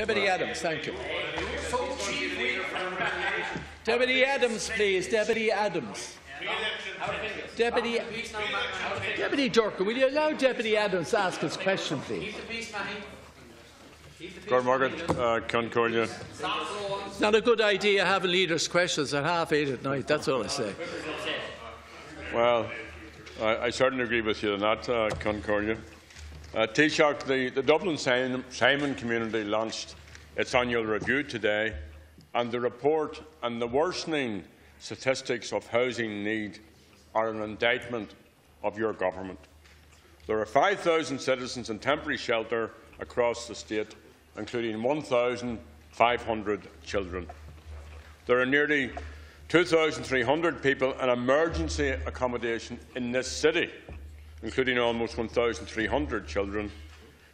Deputy Adams, thank you. Deputy Adams, please. Deputy Adams. Deputy Durkin, will you allow Deputy Adams to ask his question, please? It's not a good idea having leaders' questions at 8:30 at night. That's all I say. Well, I certainly agree with you on that, Concordia. Taoiseach, the Dublin Simon community launched its annual review today, and the report and the worsening statistics of housing need are an indictment of your government. There are 5,000 citizens in temporary shelter across the state, including 1,500 children. There are nearly 2,300 people in emergency accommodation in this city, including almost 1,300 children,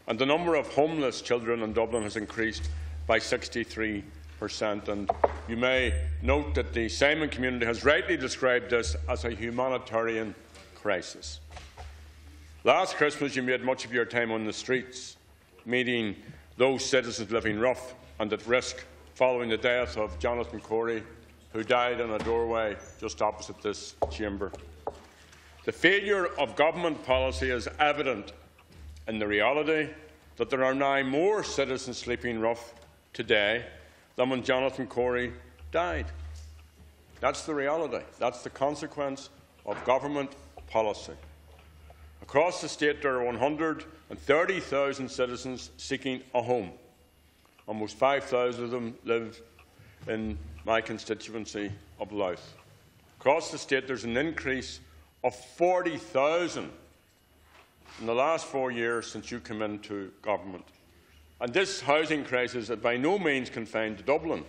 and the number of homeless children in Dublin has increased by 63%. And you may note that the Simon community has rightly described this as a humanitarian crisis. Last Christmas, you made much of your time on the streets, meeting those citizens living rough and at risk following the death of Jonathan Corey, who died in a doorway just opposite this chamber. The failure of government policy is evident in the reality that there are now more citizens sleeping rough today than when Jonathan Corey died. That's the reality. That's the consequence of government policy. Across the state, there are 130,000 citizens seeking a home. Almost 5,000 of them live in my constituency of Louth. Across the state, there is an increase of 40,000 in the last 4 years since you came into government. And this housing crisis is by no means confined to Dublin.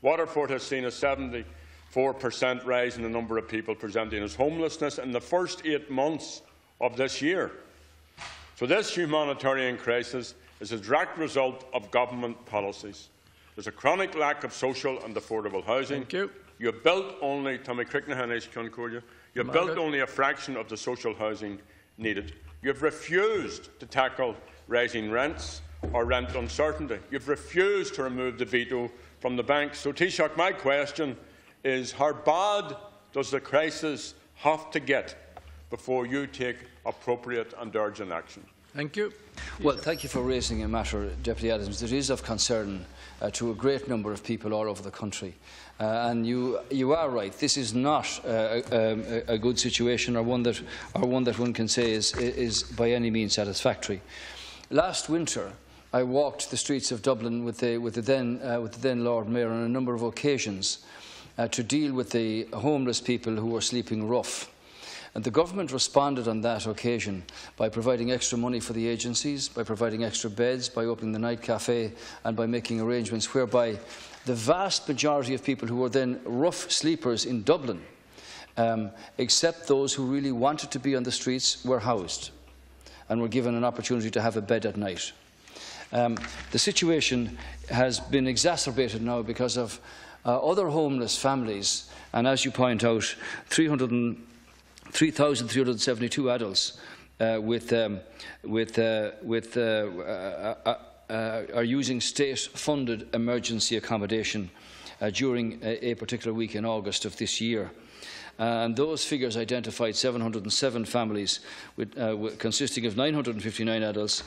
Waterford has seen a 74% rise in the number of people presenting as homelessness in the first 8 months of this year. So this humanitarian crisis is a direct result of government policies. There is a chronic lack of social and affordable housing. Thank you. You have built only, you have built only a fraction of the social housing needed. You have refused to tackle rising rents or rent uncertainty. You have refused to remove the veto from the banks. So, Taoiseach, my question is, how bad does the crisis have to get before you take appropriate and urgent action? Thank you. Well, thank you for raising a matter, Deputy Adams, that is of concern to a great number of people all over the country. And you are right. This is not a good situation, or one that one can say is by any means satisfactory. Last winter, I walked the streets of Dublin with the then Lord Mayor on a number of occasions to deal with the homeless people who were sleeping rough. And the government responded on that occasion by providing extra money for the agencies, by providing extra beds, by opening the night cafe, and by making arrangements whereby the vast majority of people who were then rough sleepers in Dublin, except those who really wanted to be on the streets, were housed and were given an opportunity to have a bed at night. The situation has been exacerbated now because of other homeless families, and as you point out, 3,372 adults are using state-funded emergency accommodation during a particular week in August of this year. And those figures identified 707 families consisting of 959 adults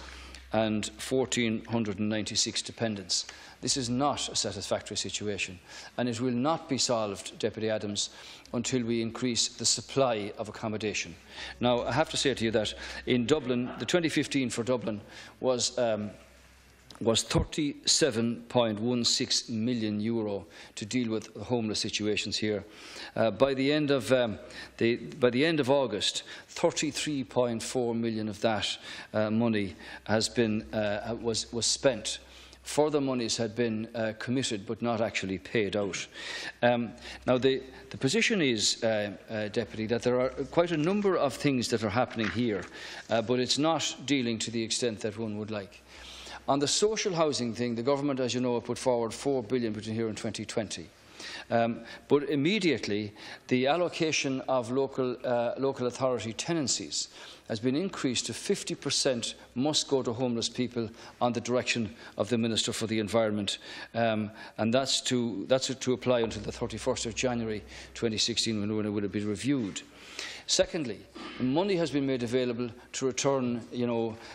and 1,496 dependents. This is not a satisfactory situation, and it will not be solved, Deputy Adams, until we increase the supply of accommodation. Now, I have to say to you that in Dublin, the 2015 for Dublin was 37.16 million euro to deal with homeless situations here. By the end of August, 33.4 million of that money was spent. Further monies had been committed but not actually paid out. Now, the position is, Deputy, that there are quite a number of things that are happening here, but it's not dealing to the extent that one would like. On the social housing thing, the government, as you know, put forward 4 billion between here and 2020. But immediately, the allocation of local authority tenancies has been increased to 50% must go to homeless people on the direction of the Minister for the Environment, and that's to apply until the 31st of January 2016 when it will be reviewed. Secondly, money has been made available to return,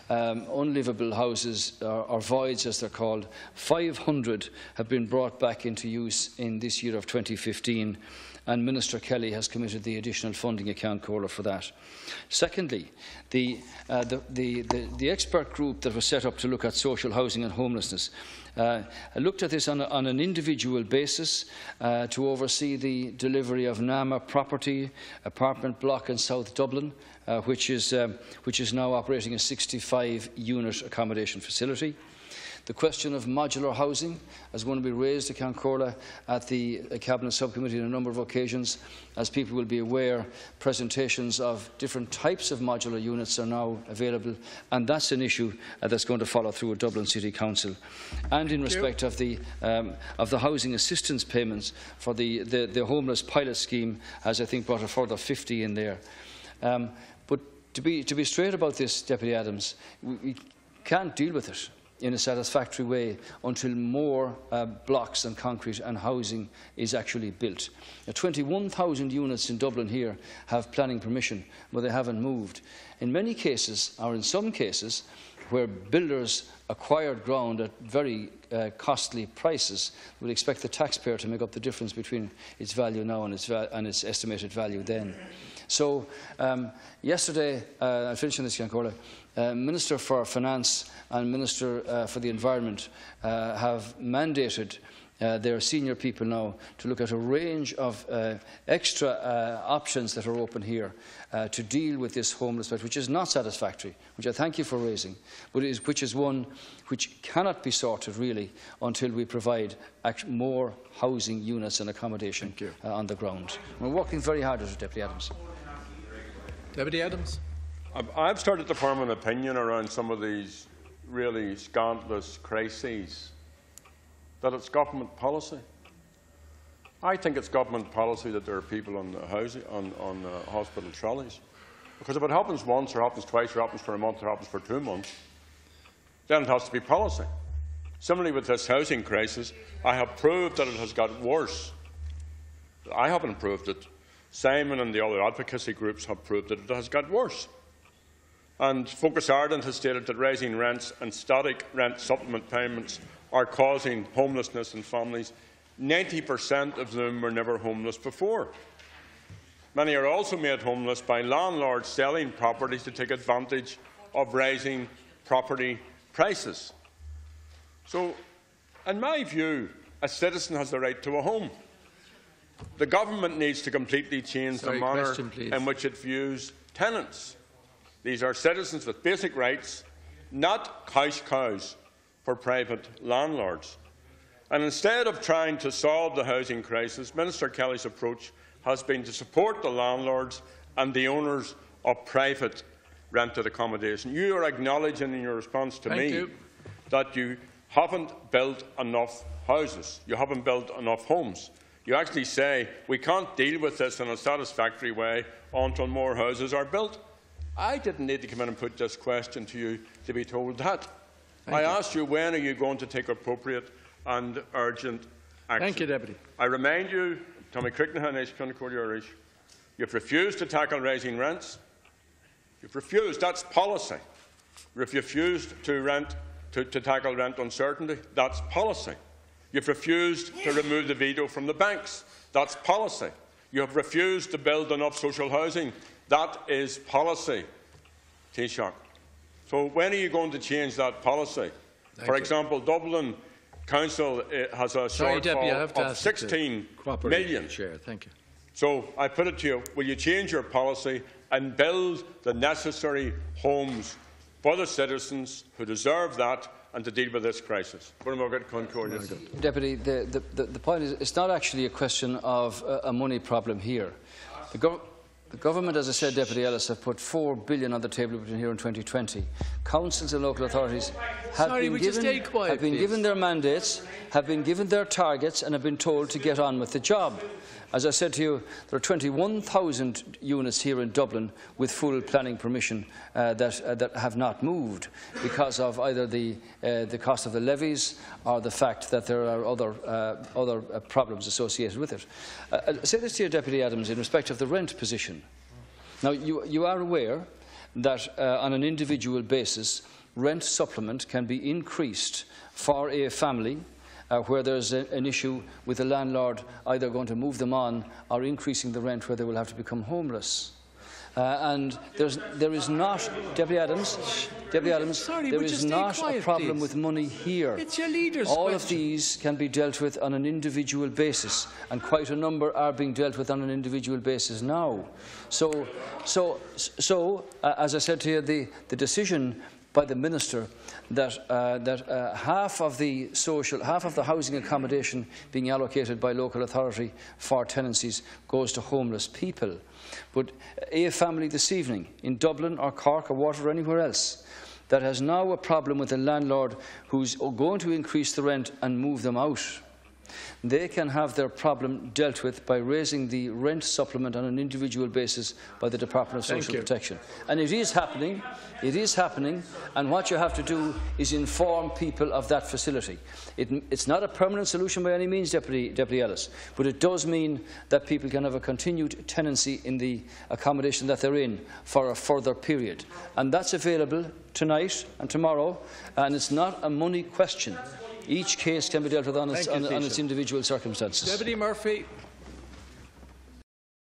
unlivable houses, or voids as they're called. 500 have been brought back into use in this year of 2015, and Minister Kelly has committed the additional funding account caller for that. Secondly, the expert group that was set up to look at social housing and homelessness looked at this on an individual basis to oversee the delivery of NAMA property, apartment block in South Dublin, which is now operating a 65-unit accommodation facility. The question of modular housing is going to be raised to Concorla at the Cabinet Subcommittee on a number of occasions. As people will be aware, presentations of different types of modular units are now available, and that's an issue that's going to follow through at Dublin City Council. And in respect of the housing assistance payments for the homeless pilot scheme, has I think brought a further 50 in there. But to be straight about this, Deputy Adams, we can't deal with it in a satisfactory way until more blocks and concrete and housing is actually built. 21,000 units in Dublin here have planning permission, but they haven't moved. In many cases, or in some cases, where builders acquired ground at very costly prices, would expect the taxpayer to make up the difference between its value now and its estimated value then. So yesterday, I'll finish on this, Concorla, Minister for Finance and Minister for the Environment have mandated their senior people now to look at a range of extra options that are open here to deal with this homeless threat, which is not satisfactory, which I thank you for raising, but which is one which cannot be sorted really until we provide more housing units and accommodation on the ground. We're working very hard at it, Deputy Adams. Deputy Adams. I've started to form an opinion around some of these really scandalous crises that it's government policy. I think it's government policy that there are people on the housing, on hospital trolleys. Because if it happens once, or happens twice, or happens for a month, or happens for 2 months, then it has to be policy. Similarly with this housing crisis, I have proved that it has got worse. I haven't proved it. Simon and the other advocacy groups have proved that it has got worse. And Focus Ireland has stated that rising rents and static rent supplement payments are causing homelessness in families. 90% of them were never homeless before. Many are also made homeless by landlords selling properties to take advantage of rising property prices. So, in my view, a citizen has the right to a home. The government needs to completely change the manner in which it views tenants. These are citizens with basic rights, not cash cows for private landlords. And instead of trying to solve the housing crisis, Minister Kelly's approach has been to support the landlords and the owners of private rented accommodation. You are acknowledging in your response to me that you haven't built enough houses. You haven't built enough homes. You actually say we can't deal with this in a satisfactory way until more houses are built. I didn't need to come in and put this question to you to be told that. I asked you, when are you going to take appropriate and urgent action? Thank you, Deputy. I remind you, Tommy Ceisteanna, you've refused to tackle rising rents. You've refused. That's policy. You've refused to tackle rent uncertainty. That's policy. You've refused to remove the veto from the banks. That's policy. You have refused to build enough social housing. That is policy, Taoiseach. So when are you going to change that policy? For example, Dublin Council has a shortfall of 16 million. Thank you. So I put it to you, will you change your policy and build the necessary homes for the citizens who deserve that and to deal with this crisis? Deputy, the point is it's not actually a question of a money problem here. The government, as I said, Deputy Ellis, have put $4 billion on the table between here and 2020. councils and local authorities have been given their mandates, have been given their targets and have been told to get on with the job. As I said to you, there are 21,000 units here in Dublin with full planning permission that have not moved because of either the cost of the levies or the fact that there are other problems associated with it. I say this to you, Deputy Adams, in respect of the rent position. Now, you are aware that on an individual basis, rent supplement can be increased for a family where there's an issue with the landlord either going to move them on or increasing the rent where they will have to become homeless. And there is not, Deputy Adams, there is not a problem with money here. It's your leader's All question. of these can be dealt with on an individual basis, and quite a number are being dealt with on an individual basis now. So as I said to you, the decision by the Minister that half of the housing accommodation being allocated by local authority for tenancies goes to homeless people. But a family this evening in Dublin or Cork or Waterford or anywhere else that has now a problem with a landlord who's going to increase the rent and move them out, they can have their problem dealt with by raising the rent supplement on an individual basis by the Department of Social Protection. And it is happening, and what you have to do is inform people of that facility. It's not a permanent solution by any means, Deputy Ellis, but it does mean that people can have a continued tenancy in the accommodation that they're in for a further period. And that's available tonight and tomorrow, and it's not a money question. Each case can be dealt with on its individual circumstances. Deputy Murphy.